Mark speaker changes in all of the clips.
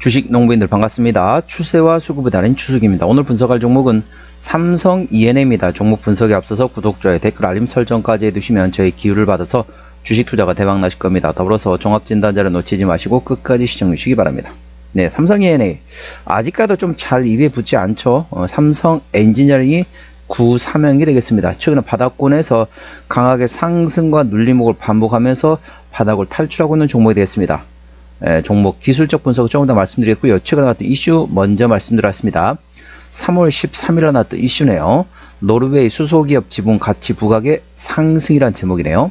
Speaker 1: 주식 농부인들 반갑습니다. 추세와 수급이 다른 추석입니다. 오늘 분석할 종목은 삼성 E&A입니다. 종목 분석에 앞서서 구독, 좋아요, 댓글, 알림 설정까지 해두시면 저희 기회를 받아서 주식 투자가 대박 나실 겁니다. 더불어서 종합진단자를 놓치지 마시고 끝까지 시청해 주시기 바랍니다. 네, 삼성 E&A 아직까지도 좀 잘 입에 붙지 않죠. 삼성 엔지니어링이 구사명이 되겠습니다. 최근에 바닥권에서 강하게 상승과 눌림목을 반복하면서 바닥을 탈출하고 있는 종목이 되겠습니다. 종목 기술적 분석을 조금 더 말씀드리겠고요. 최근에 나왔던 이슈 먼저 말씀드렸습니다. 3월 13일에 나왔던 이슈네요. 노르웨이 수소기업 지분 가치 부각의 상승이란 제목이네요.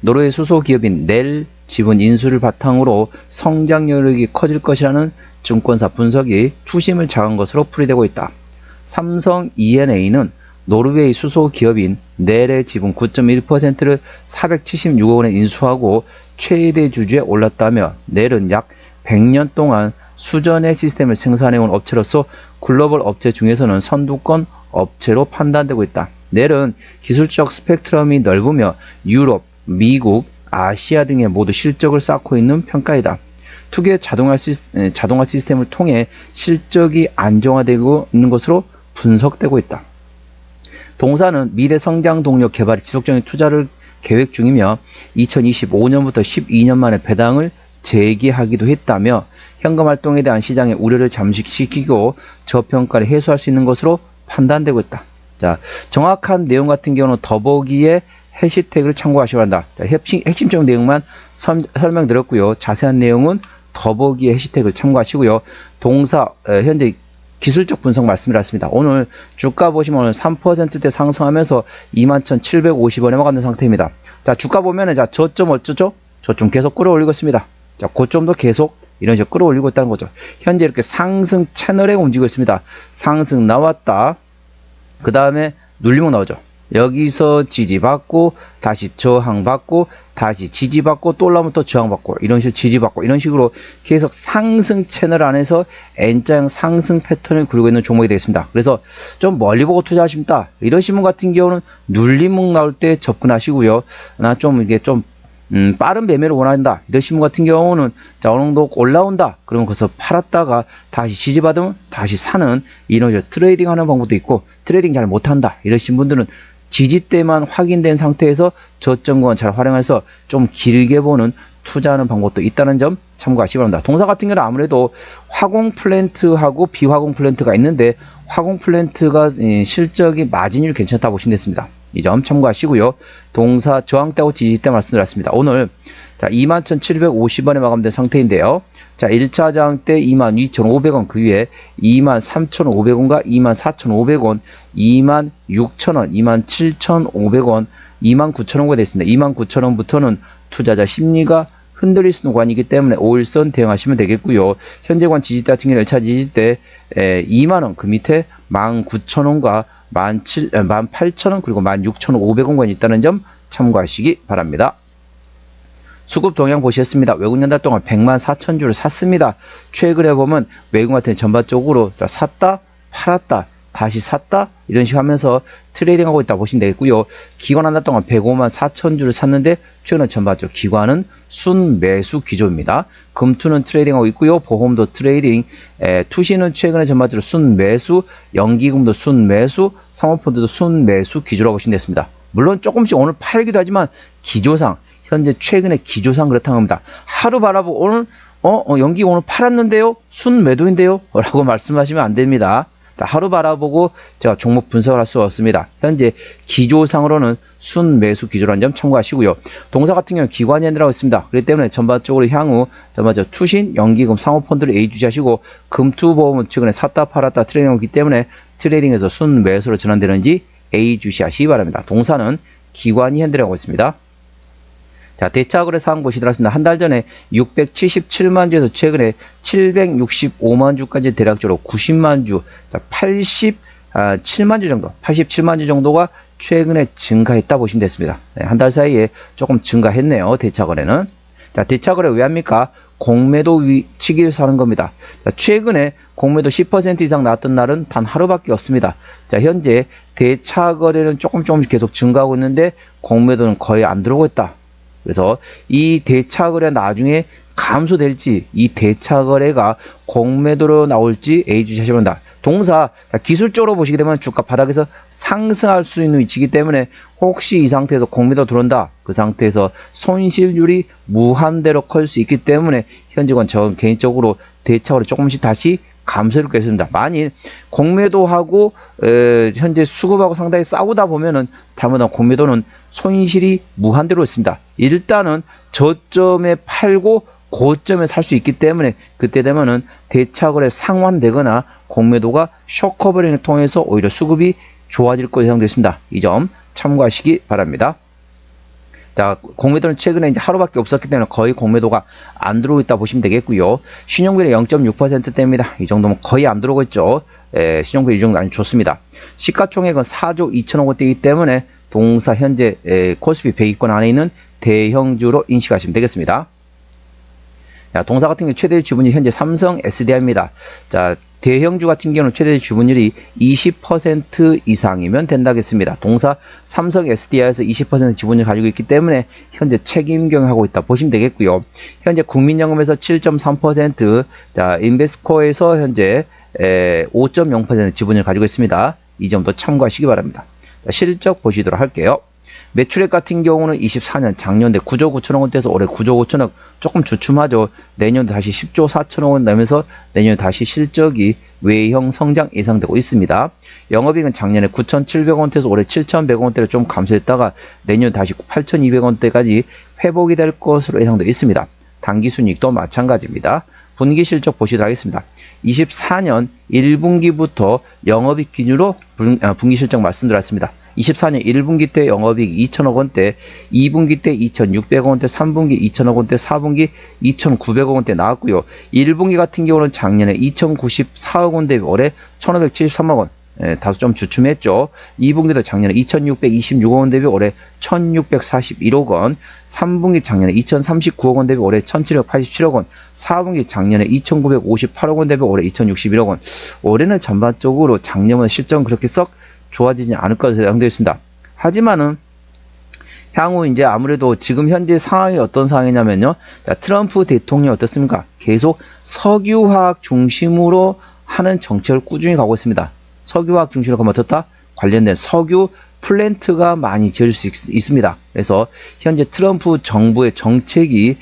Speaker 1: 노르웨이 수소기업인 넬 지분 인수를 바탕으로 성장 여력이 커질 것이라는 증권사 분석이 투심을 작은 것으로 풀이되고 있다. 삼성 E&A는 노르웨이 수소기업인 넬의 지분 9.1%를 476억 원에 인수하고 최대 주주에 올랐다며 넬은 약 100년 동안 수전의 시스템을 생산해온 업체로서 글로벌 업체 중에서는 선두권 업체로 판단되고 있다. 넬은 기술적 스펙트럼이 넓으며 유럽, 미국, 아시아 등에 모두 실적을 쌓고 있는 평가이다. 특유의 자동화 시스템을 통해 실적이 안정화되고 있는 것으로 분석되고 있다. 동사는 미래 성장 동력 개발에 지속적인 투자를 계획 중이며 2025년부터 12년 만에 배당을 재개하기도 했다며 현금 활동에 대한 시장의 우려를 잠식시키고 저평가를 해소할 수 있는 것으로 판단되고 있다. 자, 정확한 내용 같은 경우는 더보기에 해시태그를 참고하시기 바랍니다. 자, 핵심적 내용만 설명드렸고요. 자세한 내용은 더보기에 해시태그를 참고하시고요. 동사 현재 기술적 분석 말씀드렸습니다. 오늘 주가 보시면 오늘 3%대 상승하면서 21,750원에 막았는 상태입니다. 자, 주가 보면은 자, 저점 어쩌죠? 저점 계속 끌어올리고 있습니다. 자, 고점도 계속 이런 식으로 끌어올리고 있다는 거죠. 현재 이렇게 상승 채널에 움직이고 있습니다. 상승 나왔다. 그 다음에 눌림목 나오죠. 여기서 지지받고 다시 저항받고 다시 지지받고 또 올라오면 또 저항받고 이런 식으로 지지받고 이런 식으로 계속 상승 채널 안에서 N자형 상승 패턴을 그리고 있는 종목이 되겠습니다. 그래서 좀 멀리 보고 투자하십니다. 이러신 분 같은 경우는 눌림목 나올 때 접근하시고요. 나 좀 이게 좀 빠른 매매를 원한다. 이러신 분 같은 경우는 자, 어느 정도 올라온다. 그러면 거기서 팔았다가 다시 지지받으면 다시 사는 이런 트레이딩 하는 방법도 있고 트레이딩 잘 못한다. 이러신 분들은 지지대만 확인된 상태에서 저점권 잘 활용해서 좀 길게 보는 투자하는 방법도 있다는 점 참고하시기 바랍니다. 동사 같은 경우는 아무래도 화공 플랜트하고 비화공 플랜트가 있는데 화공 플랜트가 실적이 마진율 괜찮다 보시면 됐습니다. 이 점 참고하시고요. 동사 저항대하고 지지대 말씀드렸습니다. 오늘 자, 21,750원에 마감된 상태인데요. 자, 1차 저항 때 22,500원, 그 위에 23,500원과 24,500원, 26,000원, 27,500원, 29,000원가 되겠습니다. 29,000원부터는 투자자 심리가 흔들릴 수 있는 구간이기 때문에 5일선 대응하시면 되겠고요. 현재관 지지대 같은 경우는 1차 지지대 2만원, 그 밑에 19,000원과 18,000원 그리고 16,500원권이 있다는 점 참고하시기 바랍니다. 수급 동향 보시겠습니다. 외국 연달 동안 104,000주를 샀습니다. 최근에 보면 외국 같은 전반적으로 샀다, 팔았다, 다시 샀다 이런 식으로 하면서 트레이딩하고 있다 보시면 되겠고요. 기관 한 달 동안 154,000주를 샀는데 최근에 전반적으로 기관은 순매수 기조입니다. 금투는 트레이딩하고 있고요. 보험도 트레이딩, 투시는 최근에 전반적으로 순매수, 연기금도 순매수, 사모펀드도 순매수 기조라고 보시면 되겠습니다. 물론 조금씩 오늘 팔기도 하지만 기조상 현재 최근에 기조상 그렇다고 합니다. 하루 바라보고 오늘 연기 오늘 팔았는데요? 순매도인데요? 라고 말씀하시면 안 됩니다. 하루 바라보고 제가 종목 분석을 할 수 없습니다. 현재 기조상으로는 순매수 기조라는 점 참고하시고요. 동사 같은 경우는 기관이 아니라고 있습니다. 그렇기 때문에 전반적으로 향후 전반적으로 투신, 연기금, 사모펀드를 A주시하시고 금투보험은 최근에 샀다 팔았다 트레이딩하기 때문에 트레이딩에서 순매수로 전환되는지 A주시하시기 바랍니다. 동사는 기관이 핸들하고 있습니다. 자, 대차거래 사항 보시도록 하겠습니다. 한 달 전에 677만 주에서 최근에 765만 주까지 대략적으로 90만 주, 87만 주 정도, 87만 주 정도가 최근에 증가했다 보시면 됐습니다. 네, 한 달 사이에 조금 증가했네요. 대차거래는. 자, 대차거래 왜 합니까? 공매도 치기 위해서 하는 겁니다. 자, 최근에 공매도 10% 이상 나왔던 날은 단 하루밖에 없습니다. 자, 현재 대차거래는 조금씩 계속 증가하고 있는데 공매도는 거의 안 들어오고 있다. 그래서 이 대차거래 나중에 감소될지, 이 대차 거래가 공매도로 나올지 예의주시하시기 바랍니다. 동사, 기술적으로 보시게 되면 주가 바닥에서 상승할 수 있는 위치이기 때문에 혹시 이 상태에서 공매도 들어온다, 그 상태에서 손실률이 무한대로 클 수 있기 때문에 현재건 저 개인적으로 대차거래 조금씩 다시 감소를 겠습니다. 만일 공매도하고 현재 수급하고 상당히 싸우다 보면은 잘못하면 공매도는 손실이 무한대로 있습니다. 일단은 저점에 팔고 고점에 살 수 있기 때문에 그때 되면은 대차거래 상환되거나 공매도가 쇼커버링을 통해서 오히려 수급이 좋아질 것으로 예상되어 있습니다. 이 점 참고하시기 바랍니다. 자, 공매도는 최근에 이제 하루밖에 없었기 때문에 거의 공매도가 안 들어오고 있다 보시면 되겠고요. 신용비율이 0.6%대입니다. 이 정도면 거의 안 들어오고 있죠. 신용비율 이 정도 아주 좋습니다. 시가총액은 4조 2천억 원대이기 때문에 동사 현재 코스피 100위권 안에 있는 대형주로 인식하시면 되겠습니다. 자, 동사 같은 경우 최대 지분율이 현재 삼성 SDI입니다. 자, 대형주 같은 경우는 최대 지분율이 20% 이상이면 된다겠습니다. 동사 삼성 SDI에서 20% 지분을 가지고 있기 때문에 현재 책임 경영하고 있다 보시면 되겠고요. 현재 국민연금에서 7.3%, 자, 인베스코에서 현재 5.0% 지분을 가지고 있습니다. 이 점도 참고하시기 바랍니다. 자, 실적 보시도록 할게요. 매출액 같은 경우는 24년 작년대 9조 9천억 원대에서 올해 9조 5천억, 조금 주춤하죠. 내년도 다시 10조 4천억 원 나면서 내년 다시 실적이 외형 성장 예상되고 있습니다. 영업이익은 작년에 9,700억 원대에서 올해 7,100억 원대로 좀 감소했다가 내년 다시 8,200억 원대까지 회복이 될 것으로 예상되고 있습니다. 당기순이익도 마찬가지입니다. 분기 실적 보시도록 하겠습니다. 24년 1분기부터 영업이익 기준으로 분기 실적 말씀드렸습니다. 24년 1분기 때 영업이익 2천억 원대, 2분기 때 2,600억 원대, 3분기 2천억 원대, 4분기 2,900억 원대 나왔고요. 1분기 같은 경우는 작년에 2,094억 원대, 올해 1,573억 원. 다소 좀 주춤했죠. 2분기도 작년에 2,626억 원 대비 올해 1,641억 원, 3분기 작년에 2,039억 원 대비 올해 1,787억 원, 4분기 작년에 2,958억 원 대비 올해 2,061억 원. 올해는 전반적으로 작년보다 실적은 그렇게 썩 좋아지지 않을 것으로 예상되어 있습니다. 하지만은 향후 이제 아무래도 지금 현재 상황이 어떤 상황이냐면요. 자, 트럼프 대통령이 어떻습니까? 계속 석유화학 중심으로 하는 정책을 꾸준히 가고 있습니다. 석유화학 중심으로 가면 어떻다? 관련된 석유 플랜트가 많이 지어질 수 있습니다. 그래서 현재 트럼프 정부의 정책이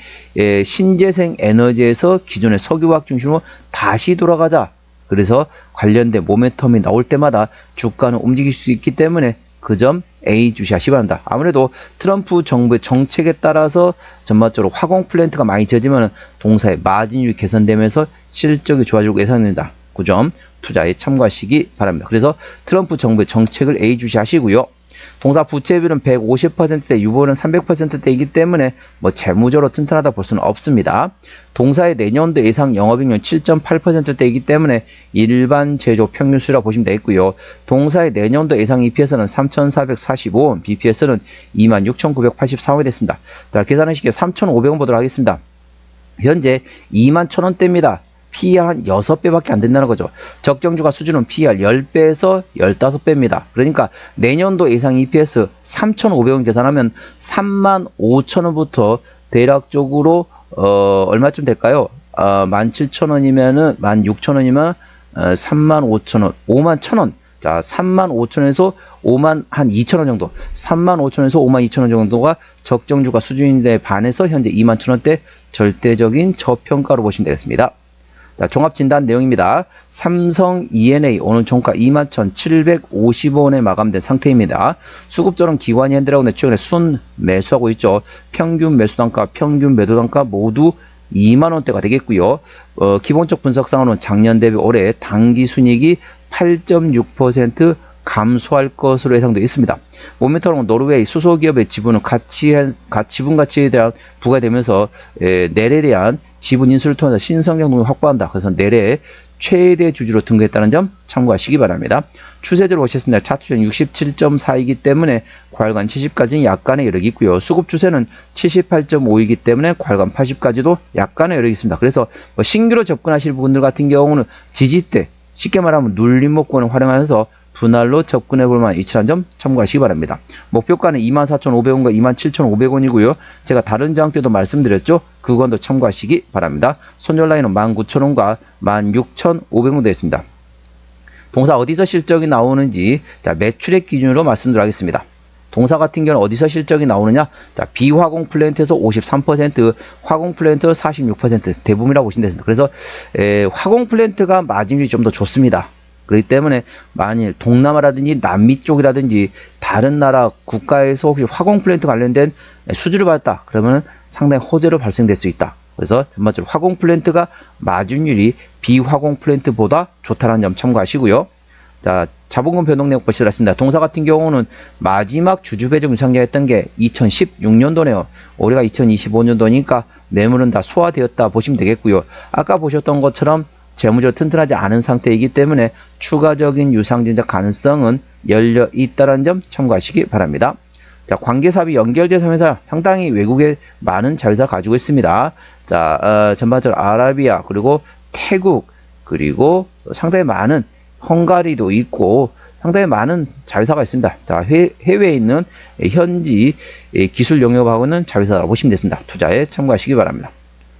Speaker 1: 신재생 에너지에서 기존의 석유화학 중심으로 다시 돌아가자. 그래서 관련된 모멘텀이 나올 때마다 주가는 움직일 수 있기 때문에 그 점 예의주시하시기 바랍니다. 아무래도 트럼프 정부의 정책에 따라서 전반적으로 화공 플랜트가 많이 지어지면 동사의 마진율이 개선되면서 실적이 좋아지고 예상됩니다. 그 점 투자에 참고하시기 바랍니다. 그래서 트럼프 정부의 정책을 예의주시하시고요. 동사 부채비율은 150%대, 유보는 300%대이기 때문에 뭐 재무적으로 튼튼하다 볼 수는 없습니다. 동사의 내년도 예상 영업이익률 7.8%대이기 때문에 일반 제조 평균 수라 보시면 되겠고요. 동사의 내년도 예상 EPS는 3,445원, BPS는 26,984원이 됐습니다. 자, 계산하시기에 3,500원 보도록 하겠습니다. 현재 21,000원대입니다. PER 한 6배밖에 안 된다는 거죠. 적정주가 수준은 PER 10배에서 15배입니다. 그러니까 내년도 예상 EPS 3,500원 계산하면 35,000원부터 대략적으로 얼마쯤 될까요? 17,000원이면은 16,000원이면 35,000원, 51,000원. 자, 35,000원에서 5만 한 2,000원 정도, 35,000원에서 52,000원 정도가 적정주가 수준인데 반해서 현재 21,000원대 절대적인 저평가로 보시면 되겠습니다. 자, 종합진단 내용입니다. 삼성 E&A 오늘 종가 21,750원에 마감된 상태입니다. 수급조는 기관이 현대라고 최근에 순 매수하고 있죠. 평균 매수단가, 평균 매도단가 모두 2만원대가 되겠고요. 기본적 분석상으로는 작년 대비 올해 당기순이익이 8.6% 감소할 것으로 예상되어 있습니다. 모멘텀은 노르웨이 수소기업의 지분은 지분 가치에 대한 부과되면서 넬에 대한 지분 인수를 통해서 신성장 동력을 확보한다. 그래서 넬의 최대 주주로 등극했다는 점 참고하시기 바랍니다. 추세적으로 보셨습니다. 차트는 67.4이기 때문에 과열관 70까지는 약간의 여력이 있고요. 수급 추세는 78.5이기 때문에 과열관 80까지도 약간의 여력이 있습니다. 그래서 신규로 접근하실 분들 같은 경우는 지지대 쉽게 말하면 눌림목권을 활용하여서 분할로 접근해 볼 만한 위치란 점 참고하시기 바랍니다. 목표가는 24,500원과 27,500원이고요. 제가 다른 저항 때도 말씀드렸죠. 그건도 참고하시기 바랍니다. 손절 라인은 19,000원과 16,500원 되어 있습니다. 동사 어디서 실적이 나오는지 자, 매출액 기준으로 말씀드리겠습니다. 동사 같은 경우는 어디서 실적이 나오느냐? 자, 비화공 플랜트에서 53%, 화공 플랜트 46% 대부분이라고 보시면 되습니다. 그래서 화공 플랜트가 마진율이 좀 더 좋습니다. 그렇기 때문에 만일 동남아라든지 남미 쪽이라든지 다른 나라 국가에서 혹시 화공 플랜트 관련된 수주를 받았다. 그러면 상당히 호재로 발생될 수 있다. 그래서 전반적으로 화공 플랜트가 마진율이 비화공 플랜트보다 좋다는 점 참고하시고요. 자, 자본금 변동 내역 보시도록 하겠습니다. 동사 같은 경우는 마지막 주주 배정 유상자였던 게 2016년도네요. 올해가 2025년도니까 매물은 다 소화되었다 보시면 되겠고요. 아까 보셨던 것처럼 재무적으로 튼튼하지 않은 상태이기 때문에 추가적인 유상증자 가능성은 열려 있다는 점 참고하시기 바랍니다. 자, 관계사업이 연결된 회사 상당히 외국에 많은 자회사를 가지고 있습니다. 자, 전반적으로 아라비아 그리고 태국 그리고 상당히 많은 헝가리도 있고 상당히 많은 자회사가 있습니다. 자, 해외에 있는 현지 기술 영역하고 있는 자회사라고 보시면 되겠습니다. 투자에 참고하시기 바랍니다.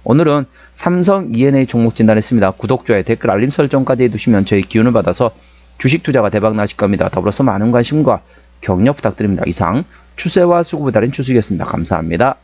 Speaker 1: 오늘은 삼성 E&A 종목 진단했습니다. 구독, 좋아요, 댓글, 알림 설정까지 해두시면 저희 기운을 받아서 주식 투자가 대박 나실 겁니다. 더불어서 많은 관심과 격려 부탁드립니다. 이상 추세와 수급을 다린 추수이었습니다. 감사합니다.